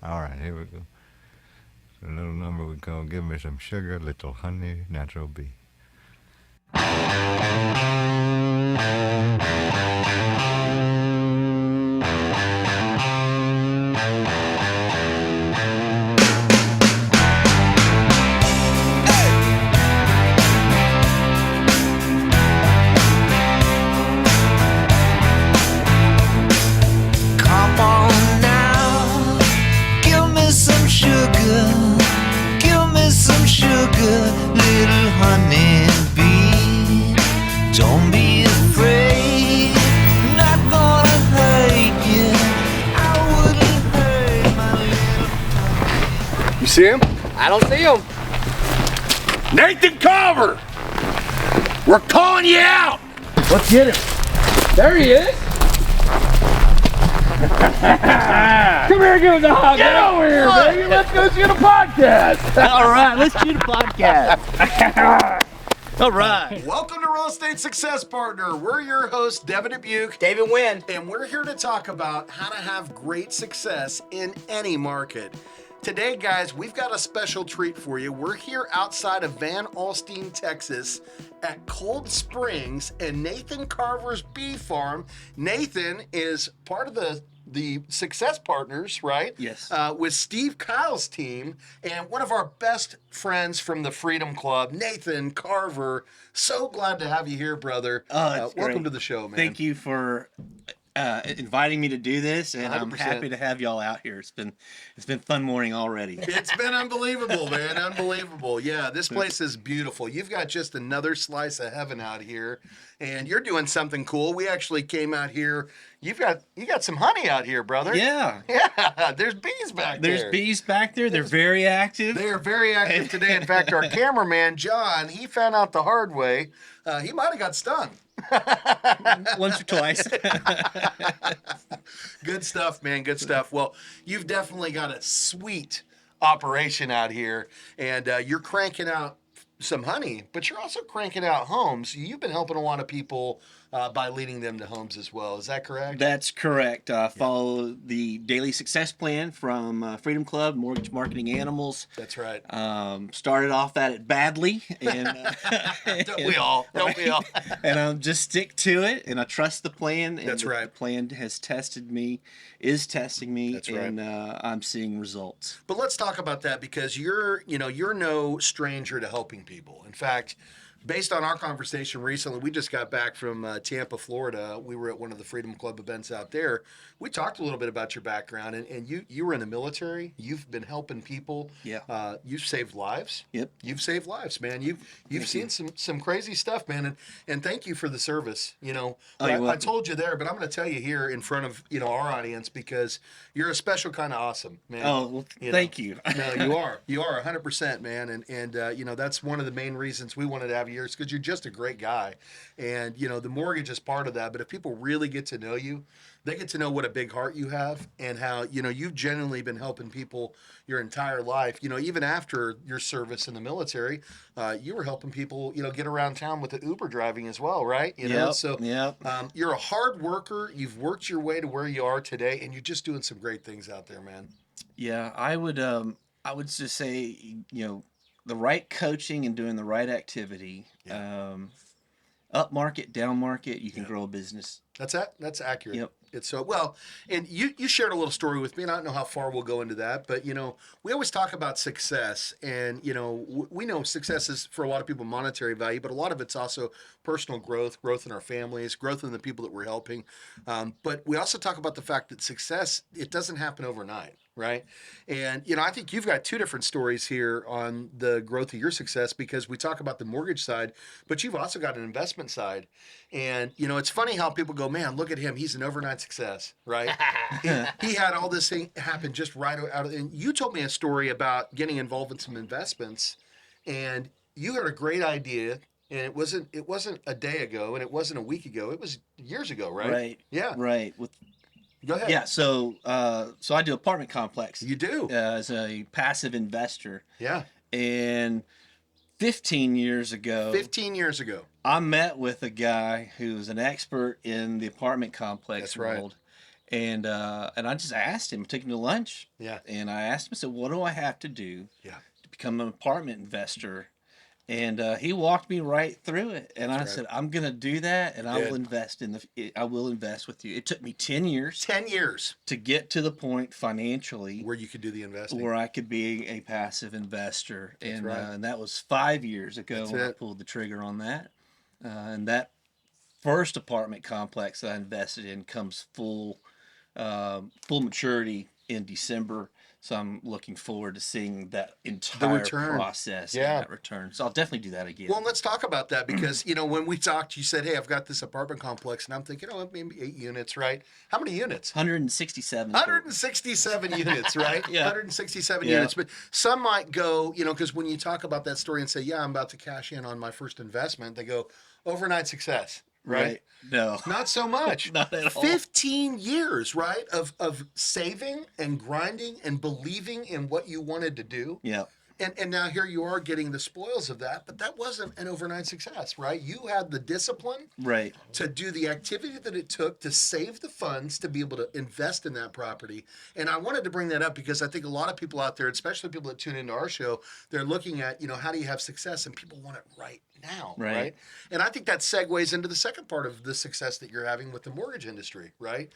All right, here we go. It's a little number we call "Give Me Some Sugar, Little Honey, Natural Bee." Come on now, give me some sugar, give me some sugar, little honey bee. Don't be afraid, not gonna hurt you. I wouldn't hurt my little. You see him? I don't see him. Nathan Carver! We're calling you out! Let's get him. There he is. Come here, give us a hug. Get over here, baby! Let's go shoot a podcast! All right, let's shoot a podcast. All right. Welcome to Real Estate Success Partner. We're your hosts, Devin Dubuque, David Wynn. and we're here to talk about how to have great success in any market. Today, guys, we've got a special treat for you. We're here outside of Van Alstyne, Texas at Cold Springs and Nathan Carver's bee farm. Nathan is part of the Success Partners, right? Yes. With Steve Kyle's team and one of our best friends from the Freedom Club, Nathan Carver. So glad to have you here, brother. Oh, it's welcome great. to the show, man. Thank you for inviting me to do this, and I'm 100%. happy to have y'all out here. It's been fun morning already. It's been unbelievable, man. Unbelievable. Yeah, this place is beautiful. You've got just another slice of heaven out here, and you're doing something cool. We actually came out here. You got some honey out here, brother. Yeah, Yeah, there's bees back there. there's bees back there. They're very active. They are very active today. In fact, our cameraman, John, he found out the hard way. He might have got stung. Once or twice. Good stuff, man. Good stuff. Well, you've definitely got a sweet operation out here, and you're cranking out some honey, but you're also cranking out homes. You've been helping a lot of people by leading them to homes as well. Is that correct? That's correct. Follow the daily success plan from Freedom Club, Mortgage Marketing Animals. That's right. Started off at it badly, and Don't we all? Don't we all? and I'll just stick to it, and I trust the plan. And That's right. The plan has tested me, is testing me, That's right. and I'm seeing results. But let's talk about that because you're no stranger to helping people. In fact, based on our conversation recently, we just got back from Tampa, Florida. We were at one of the Freedom Club events out there. We talked a little bit about your background, and you were in the military. You've been helping people. Yeah. You've saved lives. Yep. You've saved lives, man. You've seen some crazy stuff, man. And thank you for the service. you're I welcome. told you there, but I'm going to tell you here in front of our audience because you're a special kind of awesome, man. Oh, well, thank you. No, you are 100%, man, and that's one of the main reasons we wanted to have you here is because you're just a great guy, and the mortgage is part of that. But if people really get to know you, they get to know what a big heart you have and how you've genuinely been helping people your entire life. Even after your service in the military, you were helping people get around town with the Uber driving as well, right? Yep, So yep. you're a hard worker. You've worked your way to where you are today, and you're just doing some great things out there, man. Yeah, I would just say, the right coaching and doing the right activity, up market, down market, you can grow a business. That's accurate. Yep. It's so well, and you shared a little story with me, and I don't know how far we'll go into that, but we always talk about success, and we know success is for a lot of people monetary value, but a lot of it's also personal growth in our families, growth in the people that we're helping. But we also talk about the fact that success, it doesn't happen overnight. Right. And, I think you've got two different stories here on the growth of your success because we talk about the mortgage side, but you've also got an investment side. And, it's funny how people go, man, look at him. He's an overnight success. Right. he had all this thing happen just right out of, and you told me a story about getting involved in some investments, and you had a great idea. And it wasn't a day ago, and it wasn't a week ago. It was years ago, right? Right. Yeah. Right. Go ahead. Yeah. So I do apartment complex. You do. As a passive investor. Yeah. And 15 years ago, 15 years ago. I met with a guy who's an expert in the apartment complex That's right. world. And I just asked him, took him to lunch. Yeah. And I asked him, I said, what do I have to do Yeah. to become an apartment investor? And he walked me right through it. And I right. said, I'm gonna do that, and I Good. will invest with you. It took me 10 years 10 years to get to the point financially where you could do the investing. where I could be a passive investor. And right. and that was 5 years ago That's when I it. pulled the trigger on that. And that first apartment complex that I invested in comes full maturity in December. So I'm looking forward to seeing that entire return. process Yeah. and that return. So I'll definitely do that again. Well, let's talk about that because, you know, when we talked, you said, hey, I've got this apartment complex, and I'm thinking, oh, maybe 8 units, right? How many units? 167. 167 units, right? Yeah. 167 Yeah. units. But some might go, you know, because when you talk about that story and say, yeah, I'm about to cash in on my first investment, they go, overnight success, right? No. Not so much. Not at all. 15 years, right, of saving and grinding and believing in what you wanted to do. Yeah. And now here you are getting the spoils of that, but that wasn't an overnight success, right? You had the discipline Right. to do the activity that it took to save the funds to be able to invest in that property. And I wanted to bring that up because I think a lot of people out there, especially people that tune into our show, they're looking at, you know, how do you have success? And people want it right now, right? And I think that segues into the second part of the success that you're having with the mortgage industry, right?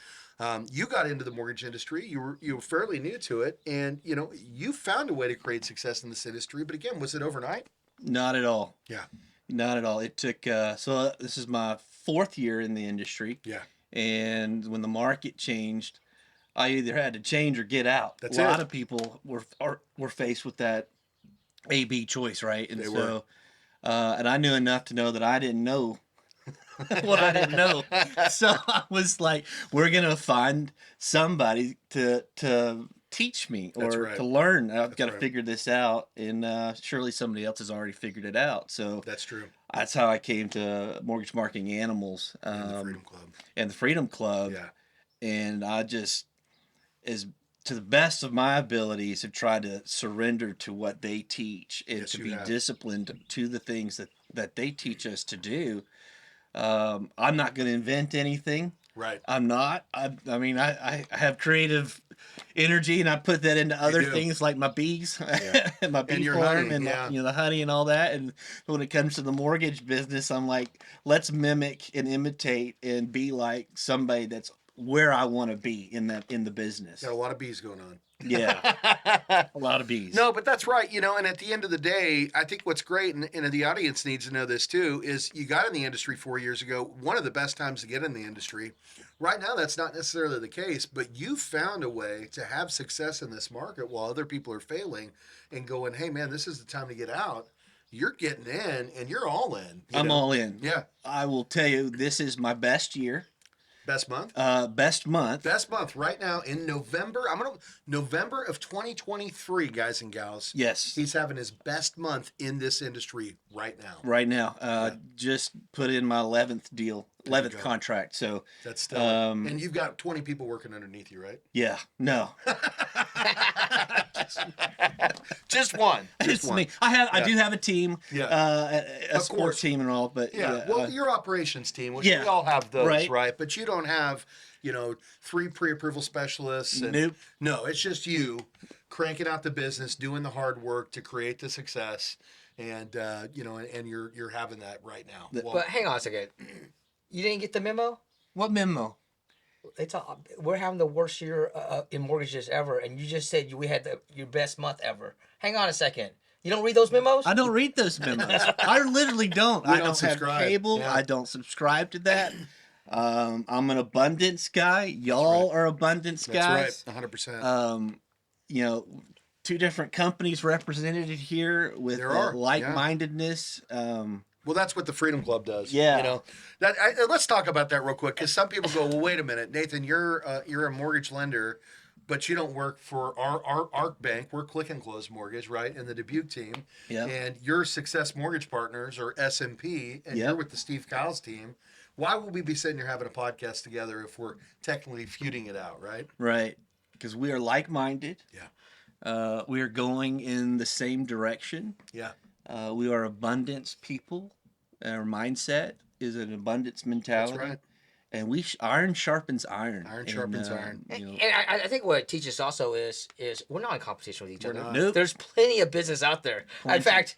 You got into the mortgage industry. You were fairly new to it, and you know you found a way to create success in this industry. But again, was it overnight? Not at all. Yeah. Not at all. It took so this is my 4th year in the industry. Yeah. And when the market changed, I either had to change or get out. That's a lot it. of people were faced with that A/B choice, right? And They so and I knew enough to know that I didn't know what I didn't know. So I was like, we're gonna find somebody to teach me That's or right. to learn. I've got to right. figure this out, and surely somebody else has already figured it out. So That's true. that's how I came to Mortgage Marketing Animals And the Freedom Club. and the Freedom Club. Yeah. And I just, as to the best of my abilities, have tried to surrender to what they teach and Yes, to you be have. disciplined to the things that they teach us to do. I'm not going to invent anything. Right. I'm not. I mean, I have creative energy, and I put that into other do. things like my bees, and my bee And your farm, honey, and yeah. the honey and all that. And when it comes to the mortgage business, I'm like, let's mimic and imitate and be like somebody that's where I want to be in the business. Got a lot of bees going on. Yeah, a lot of bees. No, but that's right. You know, and at the end of the day, I think what's great, and the audience needs to know this too, is you got in the industry 4 years ago. One of the best times to get in the industry. Right now, that's not necessarily the case, but you found a way to have success in this market while other people are failing and going, hey, man, this is the time to get out. You're getting in, and you're all in. I'm all in. Yeah. I will tell you, this is my best year. Best month? Best month. Best month right now in November. November of 2023, guys and gals. Yes. He's having his best month in this industry right now. Right now. Just put in my 11th deal, you 11th go. contract. So That's still. And you've got 20 people working underneath you, right? yeah, no. Just one. Just It's one. me. I do have a team. Yeah. A Of sport course. team and all, but Yeah. Well, your operations team, which yeah. we all have those, Right. right? But you don't have, 3 pre-approval specialists. And, Nope. No, it's just you cranking out the business, doing the hard work to create the success, and and you're having that right now. Well, But hang on a second. You didn't get the memo? What memo? We're having the worst year in mortgages ever, and you just said we had your best month ever. Hang on a second. You don't read those memos? I don't read those memos. I literally don't. We I don't don't have subscribe. cable. Yeah. I don't subscribe to that. I'm an abundance guy. Y'all are abundance guys. That's right, 100%. 2 different companies represented here with There are, yeah. like-mindedness. Well, that's what the Freedom Club does. Yeah. Let's talk about that real quick, because some people go, well, wait a minute, Nathan, you're a mortgage lender, but you don't work for our ARC Bank. We're Click and Close Mortgage, right, and the Dubuque team. Yeah. And your Success Mortgage Partners, or SMP, and Yep. you're with the Steve Kyle's team. Why would we be sitting here having a podcast together if we're technically feuding it out, right? Right. Because we are like-minded. Yeah. We are going in the same direction. Yeah. We are abundance people. Our mindset is an abundance mentality. That's right. and iron sharpens iron. Iron sharpens iron. You know, And I think what it teaches also is we're not in competition with each other. not. Nope. There's plenty of business out there. In fact,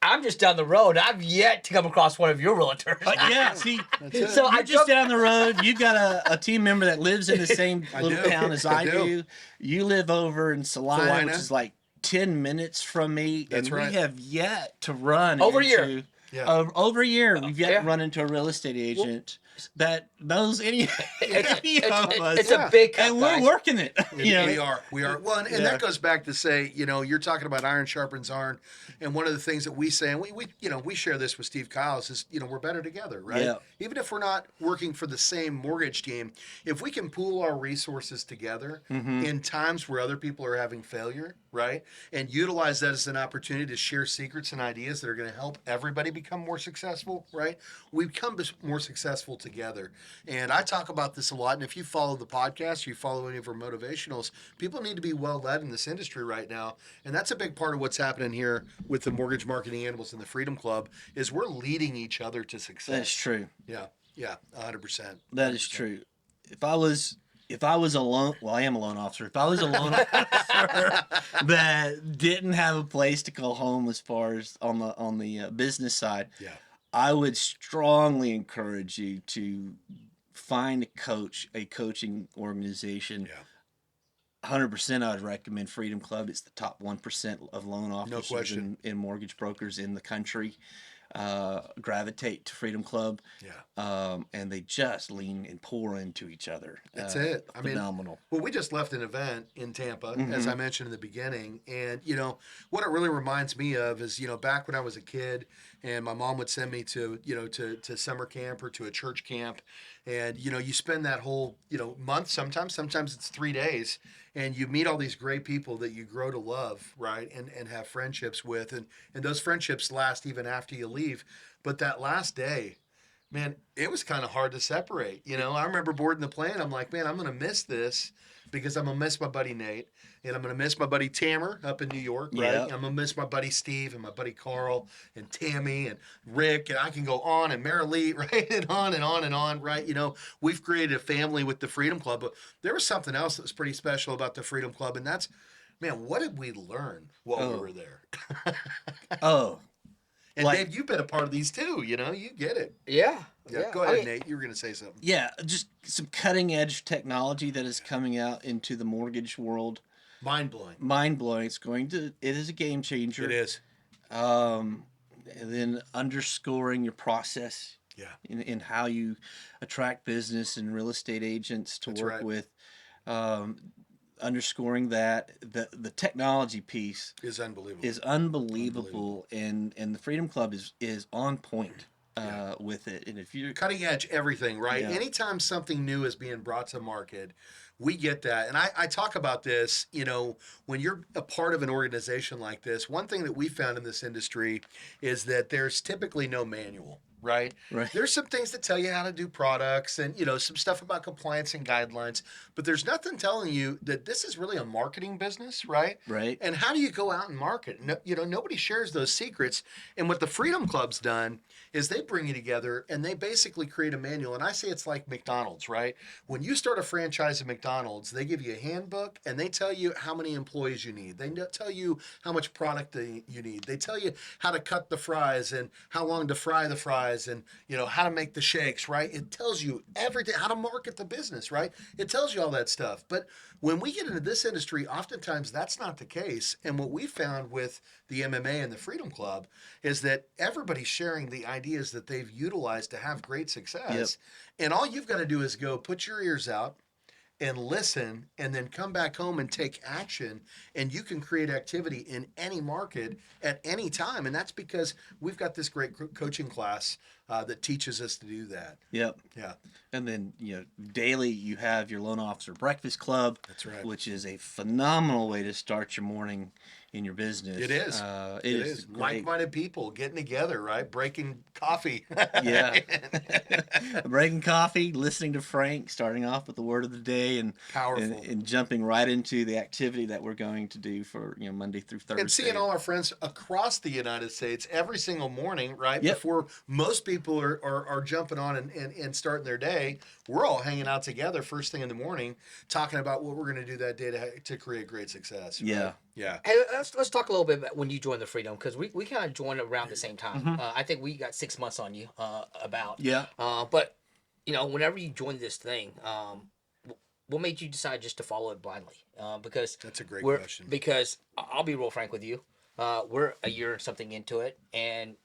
I'm just down the road. I've yet to come across one of your realtors. yeah, see, So you're just down the road. You got a team member that lives in the same little do. town as I I do. do. You live over in Salina, Salina. which is like 10 minutes from me. That's and right. we have yet to run Over a into, year. Yeah. over a year, we've yet Yeah. to run into a real estate agent that knows any of us. It's a big cut, and we're guys. working it. You know? We are. Well, and that goes back to say, you're talking about iron sharpens iron, and one of the things that we say, and we share this with Steve Kyles, is we're better together, right? Yeah. Even if we're not working for the same mortgage team, if we can pool our resources together in times where other people are having failure, right, and utilize that as an opportunity to share secrets and ideas that are going to help everybody become more successful, right? We become more successful together. And I talk about this a lot. And if you follow the podcast, you follow any of our motivationals, people need to be well led in this industry right now. And that's a big part of what's happening here with the Mortgage Marketing Animals and the Freedom Club is we're leading each other to success. That's true. Yeah, 100%. That is true. If I was a loan, well, I am a loan officer. If I was a loan officer that didn't have a place to call home as far as on the business side, Yeah. I would strongly encourage you to find a coaching organization. Yeah. 100%, I would recommend Freedom Club. It's the top 1% of loan officers question. and mortgage brokers in the country. Gravitate to Freedom Club. Yeah. And they just lean and pour into each other. That's it. I mean, Phenomenal. Well, we just left an event in Tampa, Mm-hmm. as I mentioned in the beginning. And, what it really reminds me of is, back when I was a kid and my mom would send me to summer camp or to a church camp. And, you spend that whole, month sometimes it's 3 days. And you meet all these great people that you grow to love, right? And have friendships with. And those friendships last even after you leave. But that last day, man, it was kind of hard to separate. I remember boarding the plane. I'm like, man, I'm going to miss this because I'm going to miss my buddy Nate. And I'm going to miss my buddy Tamer up in New York, right? Yeah. I'm going to miss my buddy Steve and my buddy Carl and Tammy and Rick. And I can go on and Marilee, right? And on and on and on, right? We've created a family with the Freedom Club. But there was something else that was pretty special about the Freedom Club. And that's, man, what did we learn while we were there? Oh, And like- Dave, you've been a part of these too. You get it. Yeah. Yeah, go ahead, Nate. You were going to say something. yeah, just some cutting edge technology that is coming out into the mortgage world. Mind blowing. Mind blowing. It is a game changer. It is. And then underscoring your process. Yeah. In how you attract business and real estate agents to That's work right. with. Underscoring that the technology piece Is unbelievable. is unbelievable, and the Freedom Club is on point with it. And if you Cutting edge everything, right? Yeah. Anytime something new is being brought to market, we get that. And I talk about this, when you're a part of an organization like this, one thing that we found in this industry is that there's typically no manual. Right? Right. There's some things that tell you how to do products and, some stuff about compliance and guidelines, but there's nothing telling you that this is really a marketing business, right? Right. And how do you go out and market? No, nobody shares those secrets. And what the Freedom Club's done is they bring you together and they basically create a manual. And I say it's like McDonald's, right? When you start a franchise at McDonald's, they give you a handbook and they tell you how many employees you need. They tell you how much product you need. They tell you how to cut the fries and how long to fry the fries and how to make the shakes, right? It tells you everything, how to market the business, right? It tells you all that stuff. But when we get into this industry, oftentimes that's not the case. And what we found with the MMA and the Freedom Club is that everybody's sharing the ideas that they've utilized to have great success. And all you've got to do is go put your ears out and listen and then come back home and take action, and you can create activity in any market at any time. And that's because we've got this great coaching class that teaches us to do that. Yep. Yeah. And then, daily you have your Loan Officer Breakfast Club. That's right. Which is a phenomenal way to start your morning in your business. It is. It is great. Like-minded people getting together, right? Breaking coffee. Yeah. Breaking coffee, listening to Frank, starting off with the word of the day, and Powerful. and jumping right into the activity that we're going to do for Monday through Thursday. And seeing all our friends across the United States every single morning, right? Yep. Before most people people are jumping on and starting their day, we're all hanging out together first thing in the morning, talking about what we're going to do that day to create great success. Right? Yeah. Yeah. Hey, let's talk a little bit about when you joined the Freedom, because we kind of joined around the same time. I think we got 6 months on you about. Yeah. But whenever you joined this thing, what made you decide just to follow it blindly? Because That's a great question. Because I'll be real frank with you, we're a year and something into it, and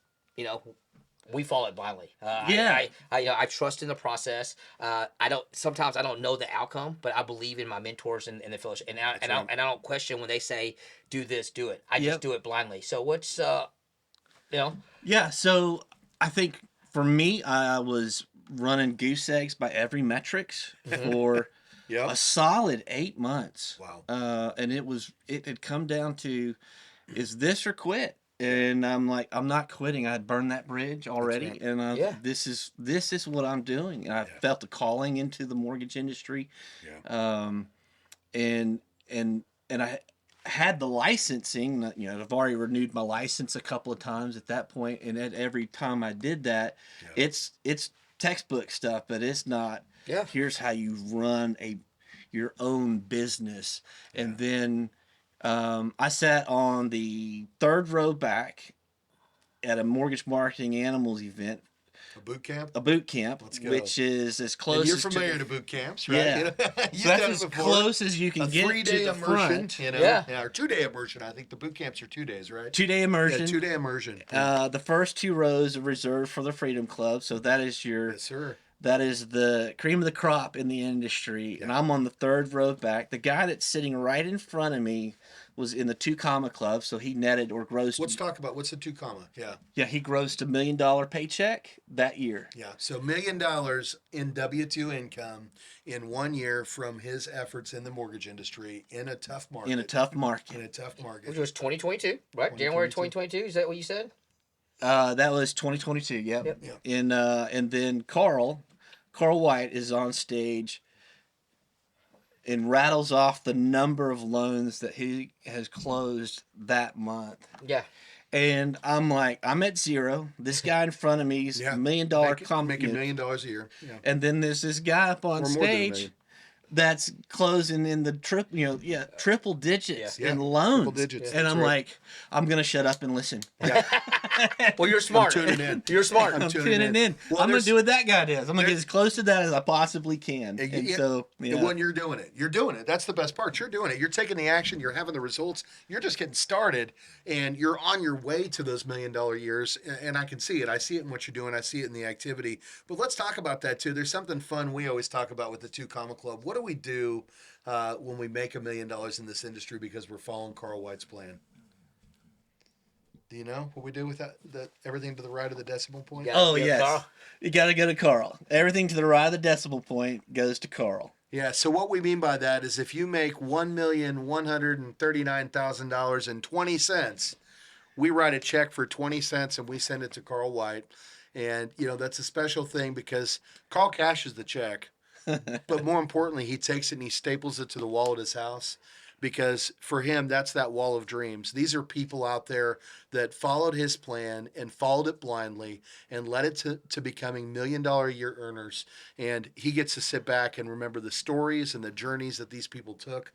we follow it blindly. I trust in the process. Sometimes I don't know the outcome, but I believe in my mentors and the fellowship, and I don't question when they say do this, do it. I just do it blindly. So what's Yeah. So I think for me, I was running goose eggs by every metrics for a solid 8 months. Wow. And it had come down to, is this or quit? And I'm like, I'm not quitting. I had burned that bridge already, right. and this is what I'm doing. And I felt a calling into the mortgage industry, and I had the licensing. I've already renewed my license a couple of times at that point, and at every time I did that, it's textbook stuff, but it's not. Yeah. Here's how you run your own business, and then. I sat on the third row back at a mortgage marketing animals event. A boot camp? A boot camp, Let's go. which is as close And you're as familiar to boot camps, right? Yeah. You've So that's done it as before. close as you can A get 3-day to the immersion, front. or 2-day immersion. I think the boot camps are 2 days, right? 2-day immersion. Yeah, 2-day immersion. The first 2 rows are reserved for the Freedom Club, so that is Yes, sir. that is the cream of the crop in the industry, and I'm on the third row back. The guy that's sitting right in front of me was in the 2 comma club, so he netted or grossed. Let's talk about what's the 2 comma. Yeah. Yeah, he grossed $1 million paycheck that year. Yeah. So $1 million in W-2 income in 1 year from his efforts in the mortgage industry in a tough market. In a tough market. In a tough market. which was 2022, right? January 2022. Is that what you said? That was 2022. Yep. Yep. And then Carl White is on stage and rattles off the number of loans that he has closed that month. Yeah. And I'm like, I'm at 0. This guy in front of me is $1 million company. Making $1 million a year. Yeah. And then there's this guy up on Or more than $1 stage million. that's closing in the triple digits Yeah. in loans. Triple digits, And that's I'm right. like, I'm gonna shut up and listen. Well, you're smart. I'm tuning in. You're smart. I'm tuning tuning in. Well, I'm gonna there's- do what that guy does. I'm gonna get as close to that as I possibly can. And Yeah, so, when you're doing it, That's the best part. You're doing it. You're taking the action. You're having the results. You're just getting started, and you're on your way to those $1 million years. And I can see it. I see it in what you're doing. I see it in the activity. But let's talk about that too. There's something fun we always talk about with the 2 comma club. What do we do when we make $1 million in this industry because we're following Carl White's plan? Do you know what we do with that? Everything to the right of the decimal point? Yeah. Oh Yeah, yes, Carl. you gotta go to Carl. Everything to the right of the decimal point goes to Carl. Yeah, so what we mean by that is if you make $1,139,000.20, we write a check for 20 cents and we send it to Carl White. And, that's a special thing because Carl cashes the check. But more importantly, he takes it and he staples it to the wall at his house. Because for him, that's that wall of dreams. These are people out there that followed his plan and followed it blindly and led it to becoming $1 million a year earners. And he gets to sit back and remember the stories and the journeys that these people took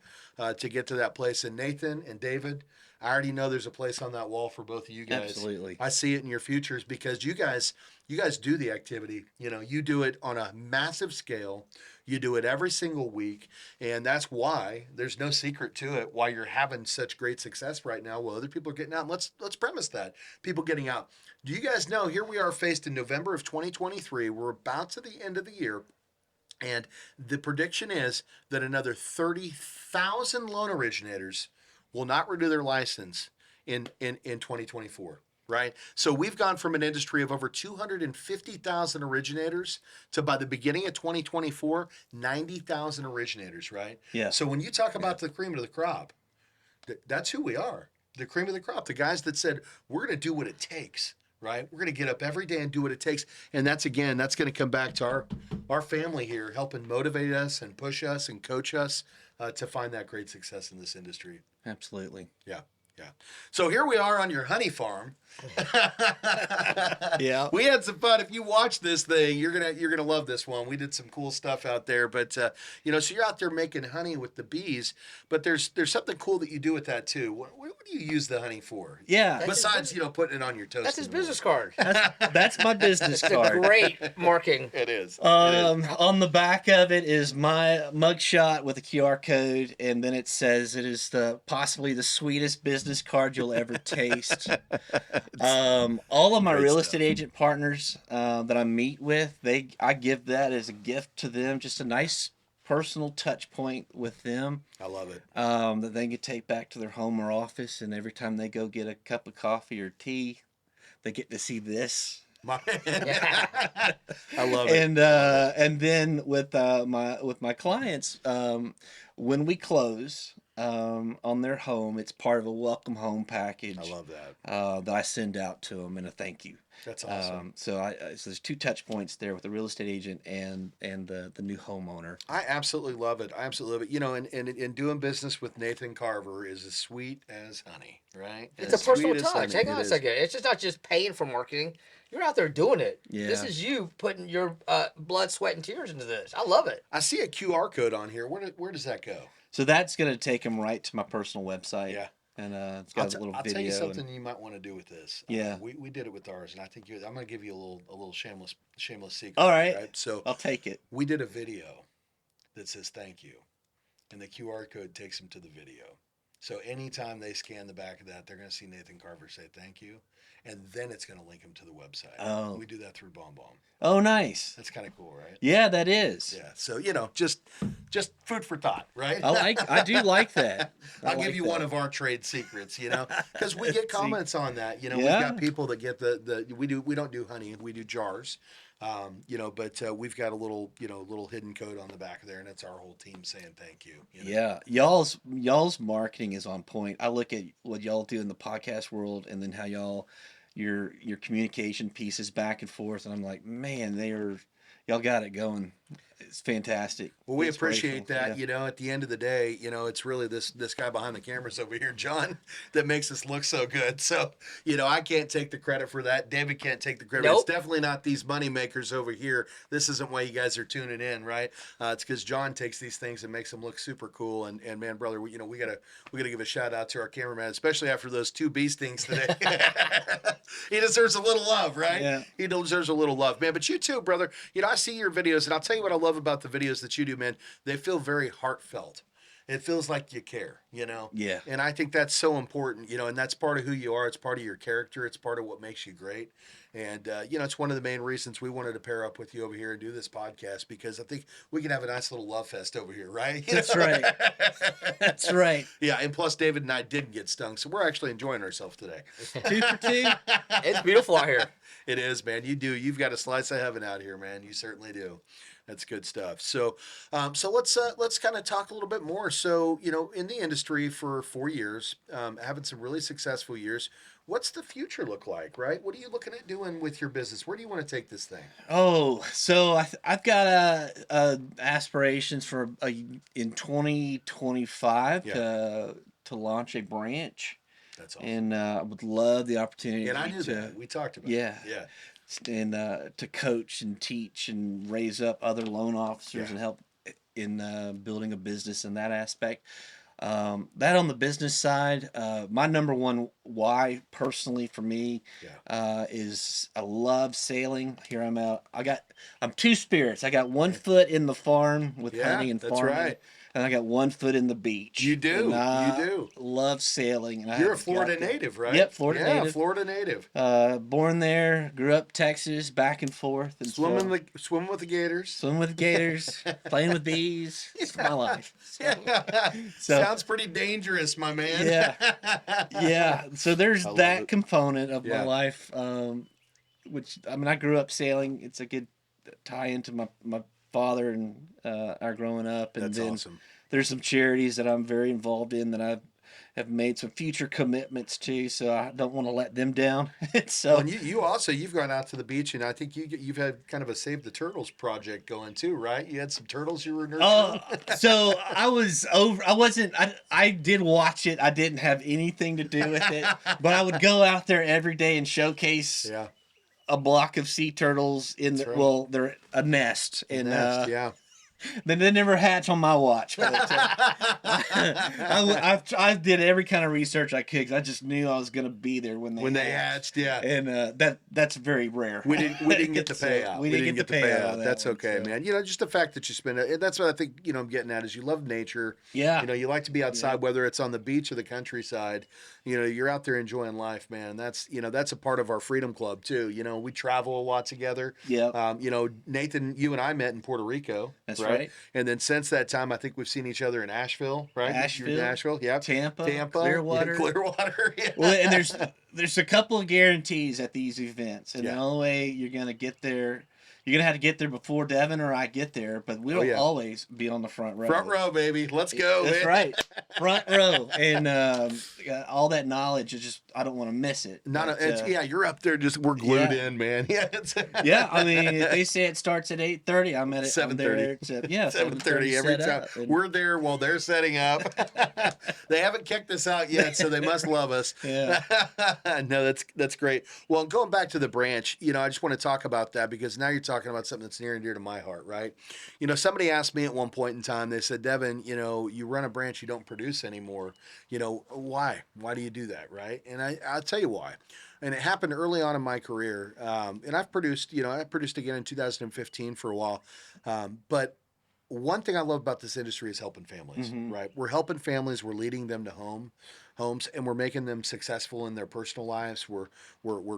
to get to that place. And Nathan and David, I already know there's a place on that wall for both of you guys. Absolutely. I see it in your futures because you guys do the activity. You do it on a massive scale. You do it every single week, and that's why there's no secret to it. Why you're having such great success right now, while other people are getting out. And let's premise that people getting out. Do you guys know? Here we are, faced in November of 2023. We're about to the end of the year, and the prediction is that another 30,000 loan originators will not renew their license in 2024. Right? So we've gone from an industry of over 250,000 originators to, by the beginning of 2024, 90,000 originators, right? Yeah. So when you talk about the cream of the crop, that's who we are. The cream of the crop. The guys that said, we're going to do what it takes, right? We're going to get up every day and do what it takes. And that's going to come back to our family here, helping motivate us and push us and coach us to find that great success in this industry. Absolutely. Yeah. Yeah. So here we are on your honey farm. Yeah. We had some fun. If you watch this thing, you're gonna love this one. We did some cool stuff out there, but so you're out there making honey with the bees. But there's something cool that you do with that too. What do you use the honey for? Yeah. Besides putting it on your toast. That's his business card. That's my business It's a card. great marking. It is. On the back of it is my mugshot with a QR code, and then it says it is possibly the sweetest business card you'll ever taste. All of my Great real stuff. estate agent partners that I meet with, I give that as a gift to them, just a nice personal touch point with them. I love it. That they can take back to their home or office, and every time they go get a cup of coffee or tea, they get to see this. I love it. And then with my clients, when we close on their home, it's part of a welcome home package. I love that. That I send out to them in a thank you. That's awesome. So there's 2 touch points there with the real estate agent and the new homeowner. I absolutely love it. I absolutely love it. And doing business with Nathan Carver is as sweet as honey, right? It's As a personal sweet as touch. honey. Hang on It a is. second. It's just not just paying for marketing. You're out there doing it. Yeah. This is you putting your blood, sweat, and tears into this. I love it. I see a QR code on here. Where does that go? So that's gonna take them right to my personal website. Yeah. And it's got a little I'll video. tell you and- something you might want to do with this. Yeah. We did it with ours, and I think I'm going to give you a little shameless secret. All right. So I'll take it. we did a video that says thank you, and the QR code takes them to the video. So anytime they scan the back of that, they're going to see Nathan Carver say thank you, and then it's going to link them to the website. Oh. We do that through BombBomb. Oh, nice. That's kind of cool, right? Yeah, that is. Yeah. So just food for thought, right? I do like that. I'll give you one of our trade secrets, because we get comments on that. We've got people that get we don't do honey, we do jars, but we've got a little hidden code on the back of there, and it's our whole team saying thank you. Yeah, y'all's marketing is on point. I look at what y'all do in the podcast world, and then how your communication pieces back and forth, and I'm like, man, y'all got it going. It's fantastic. Well, we appreciate Inspirational. that. Yeah. At the end of the day, it's really this guy behind the cameras over here, John, that makes us look so good. So, I can't take the credit for that. David can't take the credit. Nope. It's definitely not these money makers over here. This isn't why you guys are tuning in, right? It's because John takes these things and makes them look super cool. And man, brother, we gotta give a shout out to our cameraman, especially after those 2 bee stings today. He deserves a little love, right? Yeah. He deserves a little love, man. But you too, brother. I see your videos, and I'll tell you what I love about the videos that you do, man. They feel very heartfelt. It feels like you care, Yeah. And I think that's so important, and that's part of who you are. It's part of your character. It's part of what makes you great. And, it's one of the main reasons we wanted to pair up with you over here and do this podcast, because I think we can have a nice little love fest over here, right? That's right. That's right. Yeah, and plus David and I didn't get stung, so we're actually enjoying ourselves today. 2 for 2. It's beautiful out here. It is, man. You do. You've got a slice of heaven out here, man. You certainly do. That's good stuff. So, let's kind of talk a little bit more. So, in the industry for 4 years, having some really successful years. What's the future look like, right? What are you looking at doing with your business? Where do you want to take this thing? Oh, so I've got aspirations for in 2025 to launch a branch, That's awesome. and I would love the opportunity. And I knew to, that. We talked about Yeah. it. Yeah. and to coach and teach and raise up other loan officers Yeah. and help in building a business in that aspect. That on the business side, my number one why personally for me is I love sailing. Here I'm out. I'm 2 spirits. I got 1 foot in the farm with Yeah, hunting and that's farming, right. and I got 1 foot in the beach. You do. And I You do. love sailing. And You're a I've Florida got the- native, right? Yep, Florida yeah, native. Florida native. Born there, grew up Texas, back and forth, and so- Swimming with the gators. swim with gators, playing with bees. It's my life. So, Sounds pretty dangerous, my man. yeah. So there's I love that it. component of Yeah. my life, which I grew up sailing. It's a good tie into my father and our growing up, and That's then awesome. there's some charities that I'm very involved in that have made some future commitments to, so I don't want to let them down. So And you've gone out to the beach, and I think you've had kind of a Save the Turtles project going too, right? You had some turtles you were nurturing. So I was over. I wasn't. I did watch it. I didn't have anything to do with it, but I would go out there every day and showcase Yeah, a block of sea turtles in the right. well, they're a nest, and nest, yeah. they never hatch on my watch. But I did every kind of research I could. 'Cause I just knew I was going to be there when they hatched, yeah. and that's very rare. We didn't get the So, payout. we didn't get the payout. On that That's one, okay, so. man. You know, just the fact that you spend it. That's what I think. You know, I'm getting at is you love nature. Yeah. You know, you like to be outside, whether it's on the beach or the countryside. You know, you're out there enjoying life, man. That's a part of our Freedom Club too. You know, we travel a lot together. Yeah. You know, Nathan, you and I met in Puerto Rico. That's right. And then since that time, I think we've seen each other in Asheville, right? Asheville, You're in Nashville, yeah. Tampa, Clearwater. Clearwater. Clearwater. Yeah. Well, and there's a couple of guarantees at these events, and Yeah. the only way you're gonna get there, you're gonna have to get there before Devin or I get there. But we'll yeah. always be on the front row. Front row, baby. Let's go. That's man. right, front row, and all that knowledge is just I don't want to miss it. You're up there. Just we're glued yeah. in, man. Yeah. Yeah, I mean, if they say it starts at 8:30, I'm at it. 7:30. Yeah, 7:30 every time. We're there while they're setting up. They haven't kicked us out yet, so they must love us. Yeah. No, that's great. Well, going back to the branch, you know, I just want to talk about that because now you're talking about something that's near and dear to my heart, right? You know, somebody asked me at one point in time, they said, Devin, you know, you run a branch, you don't produce anymore. You know, why? Why do you do that, right? And I'll tell you why. And it happened early on in my career. And I produced again in 2015 for a while. But one thing I love about this industry is helping families, right? We're helping families. We're leading them to homes, and we're making them successful in their personal lives. We're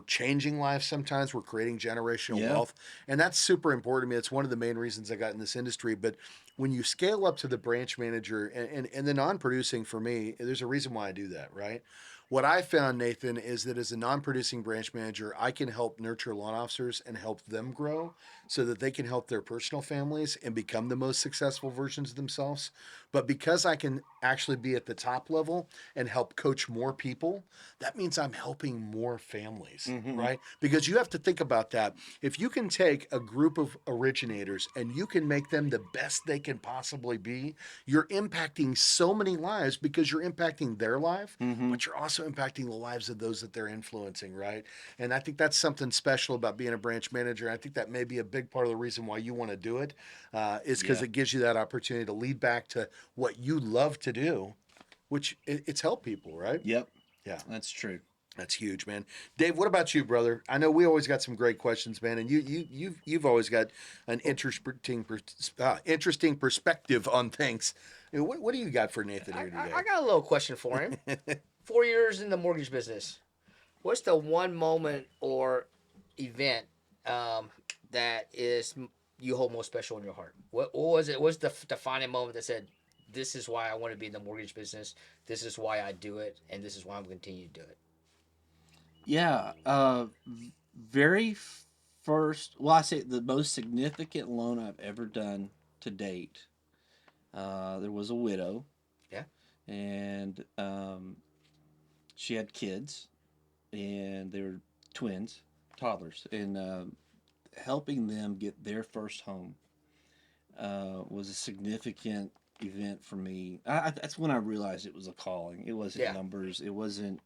changing lives sometimes. We're creating generational wealth, and that's super important to me. It's one of the main reasons I got in this industry. But when you scale up to the branch manager and the non-producing, for me, there's a reason why I do that, right? What I found, Nathan, is that as a non-producing branch manager, I can help nurture loan officers and help them grow so that they can help their personal families and become the most successful versions of themselves. But because I can actually be at the top level and help coach more people, that means I'm helping more families, right? Because you have to think about that. If you can take a group of originators and you can make them the best they can possibly be, you're impacting so many lives because you're impacting their life, but you're also impacting the lives of those that they're influencing, right? And I think that's something special about being a branch manager. I think that may be a big part of the reason why you want to do it, is because it gives you that opportunity to lead back to what you love to do, which it's help people, right? Yep. Yeah. That's true. That's huge, man. Dave, what about you, brother? I know we always got some great questions, man, and you've always got an interesting perspective on things. What do you got for Nathan here today? I got a little question for him. 4 years in the mortgage business, what's the one moment or event that you hold most special in your heart? What was it? What's the defining moment that said, "This is why I want to be in the mortgage business. This is why I do it, and this is why I'm going to continue to do it"? Yeah. Very first. Well, I say the most significant loan I've ever done to date. There was a widow. Yeah. And she had kids, and they were twins, toddlers, and helping them get their first home was a significant event for me. That's when I realized it was a calling. It wasn't numbers. It wasn't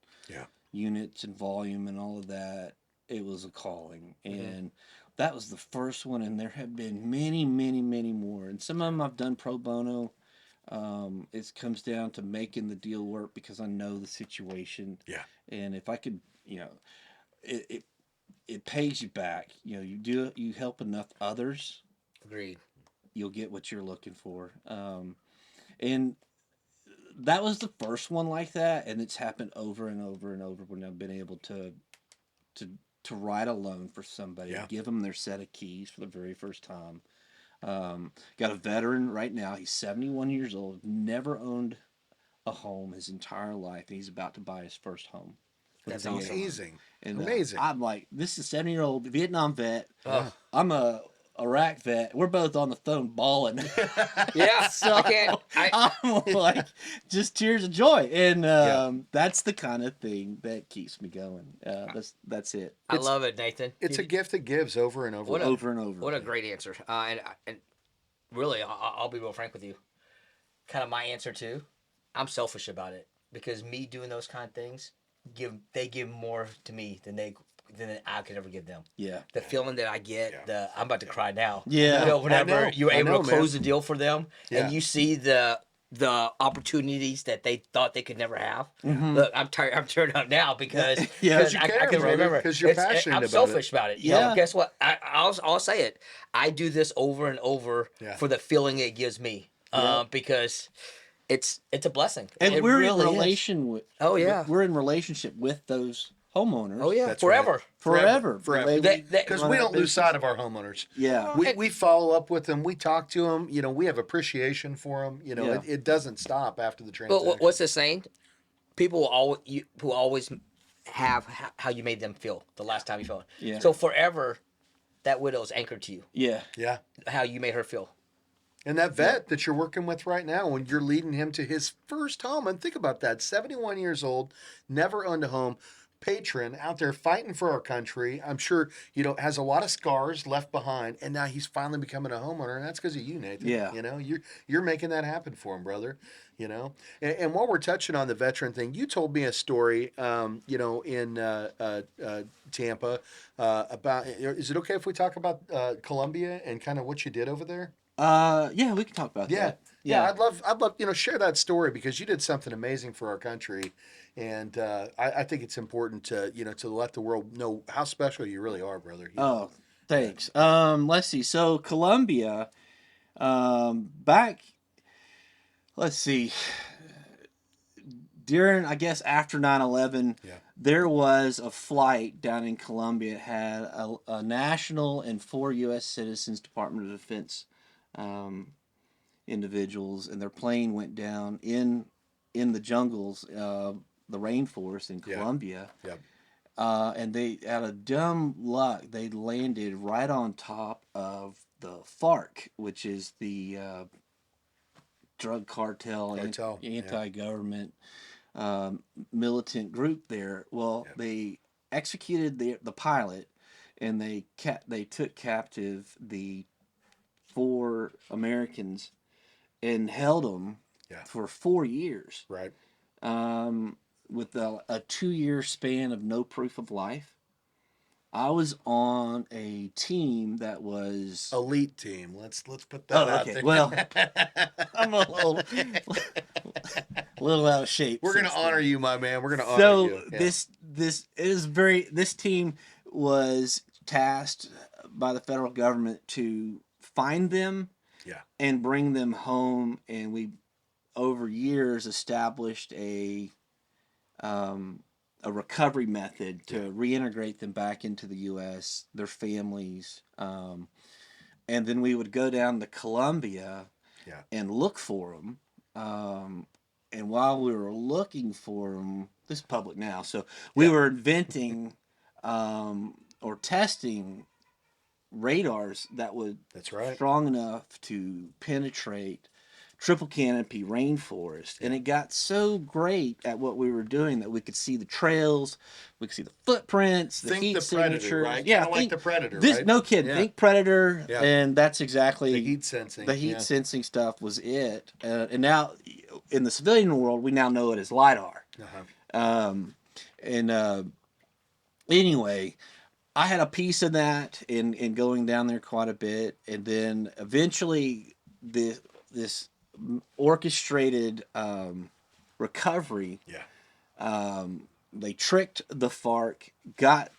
units and volume and all of that. It was a calling, and that was the first one. And there have been many, many, many more. And some of them I've done pro bono. It comes down to making the deal work because I know the situation. Yeah. And if I could, it pays you back. You help enough others. Agreed. You'll get what you're looking for. And that was the first one like that, and it's happened over and over and over when I've been able to write a loan for somebody, give them their set of keys for the very first time. Got a veteran right now. He's 71 years old, never owned a home his entire life, and he's about to buy his first home. That's amazing. And, amazing. I'm like, this is a 70-year-old Vietnam vet. I'm a Iraq vet. We're both on the phone bawling. Yeah, So I can't. I'm like, just tears of joy, and that's the kind of thing that keeps me going. That's it. I love it, Nathan. It's a gift that gives over and over. Over and over. What a great answer. And really, I'll be real frank with you. Kind of my answer too. I'm selfish about it because me doing those kind of things give more to me than I could ever give them. Yeah. The feeling that I get, I'm about to cry now. Yeah. You know, whenever you're able to close man. the deal for them and you see the opportunities that they thought they could never have. Look, I'm tired. I'm turned up now because Because you I care, can brother, remember 'cause you're It's- passionate I'm about selfish it. about it. You Yeah. know, guess what? I'll say it. I do this over and over for the feeling it gives me because it's a blessing. And It we're really in is. relation with. Oh, yeah. We're in relationship with those homeowners. Oh yeah, That's forever. right. Forever. Forever. Because we don't lose sight of our homeowners. Yeah. We follow up with them. We talk to them. You know, we have appreciation for them. You know, Yeah. it doesn't stop after the transaction. But what's the saying? People will always have how you made them feel the last time you felt. Yeah. So forever, that widow's anchored to you. Yeah. Yeah. How you made her feel. And that vet that you're working with right now, when you're leading him to his first home, and think about that, 71 years old, never owned a home, patron out there fighting for our country. I'm sure, you know, has a lot of scars left behind, and now he's finally becoming a homeowner, and that's because of you, Nathan. Yeah. You know, you're making that happen for him, brother. You know, and while we're touching on the veteran thing, you told me a story, you know, in Tampa about. Is it okay if we talk about Colombia and kind of what you did over there? Yeah, we can talk about Yeah. that. Yeah, I'd love, you know, share that story because you did something amazing for our country, and I think it's important to, you know, to let the world know how special you really are, brother. You know? Oh, thanks. Let's see. So Colombia, back, let's see, during, I guess, after 9/11, there was a flight down in Colombia. It had a national and 4 U.S. citizens, Department of Defense individuals, and their plane went down in the jungles, the rainforest in Colombia. Yep. And they, out of dumb luck, they landed right on top of the FARC, which is the drug cartel. Anti-government militant group there. Well, they executed the pilot, and they took captive the 4 Americans and held them for 4 years. Right. With a 2-year span of no proof of life. I was on a team that was elite team. Let's put that out there. Well, I'm a little out of shape. We're gonna honor you, my man. We're gonna honor you. So this team was tasked by the federal government to find them and bring them home, and we over years established a recovery method to reintegrate them back into the U.S., their families, and then we would go down to Colombia and look for them. And while we were looking for them, this is public now, so we were inventing or testing radars that would strong enough to penetrate triple canopy rainforest, and it got so great at what we were doing that we could see the trails, we could see the footprints, the heat signature. Right? Yeah, like the Predator. This, right? no kidding. Think Predator, and that's exactly the heat sensing. The heat sensing stuff was it, and now in the civilian world, we now know it as LiDAR. Anyway, I had a piece of that in going down there quite a bit, and then eventually this orchestrated recovery. They tricked the FARC, got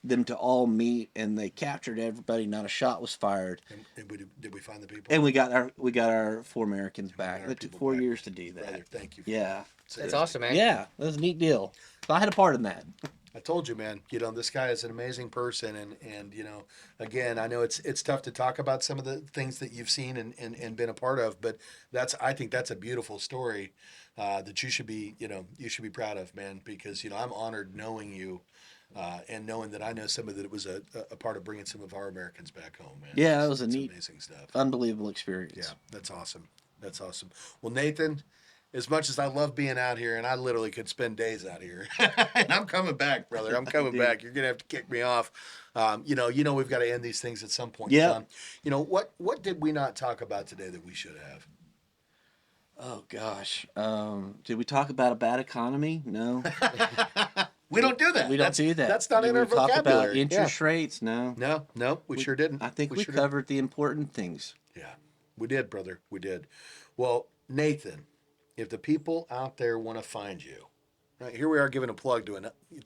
them to all meet, and they captured everybody. Not a shot was fired. And did we find the people? And we got our 4 Americans back. It took 4 years to do that. Brother, thank you. That's awesome, man. Yeah, that was a neat deal. So I had a part in that. I told you, man. You know, this guy is an amazing person, and you know, again, I know it's tough to talk about some of the things that you've seen and been a part of, but I think that's a beautiful story that you should be proud of, man. Because I'm honored knowing you. and knowing that I know some of that it was a part of bringing some of our Americans back home, man. Yeah, that was a neat, amazing stuff. unbelievable experience. Yeah, that's awesome. That's awesome. Well, Nathan, as much as I love being out here, and I literally could spend days out here, and I'm coming back, brother. I'm coming back. You're gonna have to kick me off. You know, we've got to end these things at some point. Yeah. You know what did we not talk about today that we should have? Oh gosh, did we talk about a bad economy? No. We don't do that. We don't do that. That's not Did in our we talk vocabulary. about interest rates? No. No, we sure didn't. I think we sure didn't. covered the important things. Yeah, we did, brother. We did. Well, Nathan, if the people out there want to find you, right, here we are giving a plug to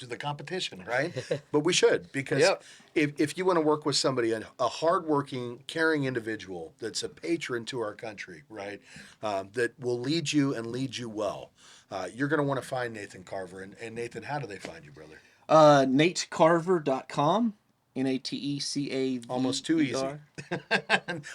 the competition, right? But we should, because if you want to work with somebody, a hardworking, caring individual that's a patron to our country, right, that will lead you and lead you well, you're going to want to find Nathan Carver. And Nathan, how do they find you, brother? NateCarver.com. NateCaver. Almost too easy.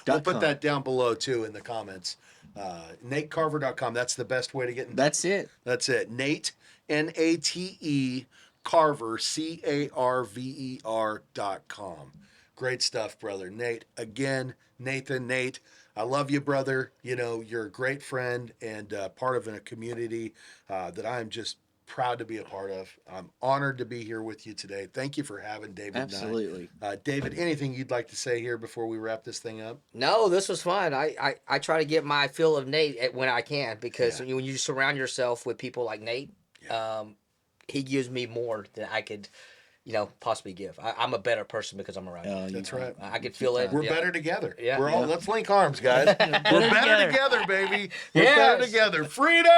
We'll put that down below too in the comments. NateCarver.com. That's the best way to get in. That's it. That's it. Nate, Nate Carver, CarVer.com. Great stuff, brother. Nate, again, Nathan, Nate, I love you, brother. You know, you're a great friend and part of a community that I'm just proud to be a part of. I'm honored to be here with you today. Thank you for having David. Absolutely. David, anything you'd like to say here before we wrap this thing up? No, this was fun. I try to get my fill of Nate when I can, because when you surround yourself with people like Nate, he gives me more than I could, possibly give. I'm a better person because I'm around him. That's right. I could feel it. We're better together. Yeah. We're all. Let's link arms, guys. We're better together, baby. We're Yes. better together. Freedom.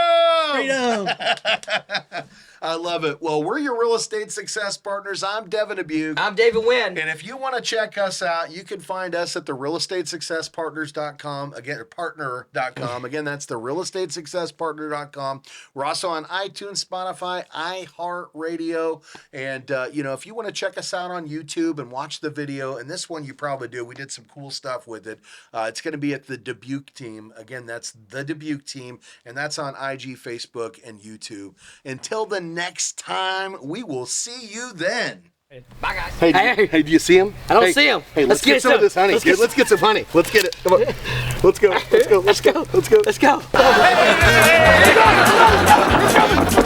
I love it. Well, we're your real estate success partners. I'm Devin Abuke. I'm David Wynn. And if you want to check us out, you can find us at therealestatasuccesspartners.com. Again, or partner.com. Again, that's therealestatasuccesspartner.com. We're also on iTunes, Spotify, iHeartRadio. And, if you want to check us out on YouTube and watch the video, and this one you probably do, we did some cool stuff with it. It's going to be at the Dubuque team. Again, that's the Dubuque team. And that's on IG, Facebook, and YouTube. Until the next time, we will see you then. Bye, guys. Hey, do you see him? I don't see him. Hey, let's get some of this honey. Let's get some honey. Let's get it. Come on. Let's go. Let's go. Let's go. Let's go. Let's go.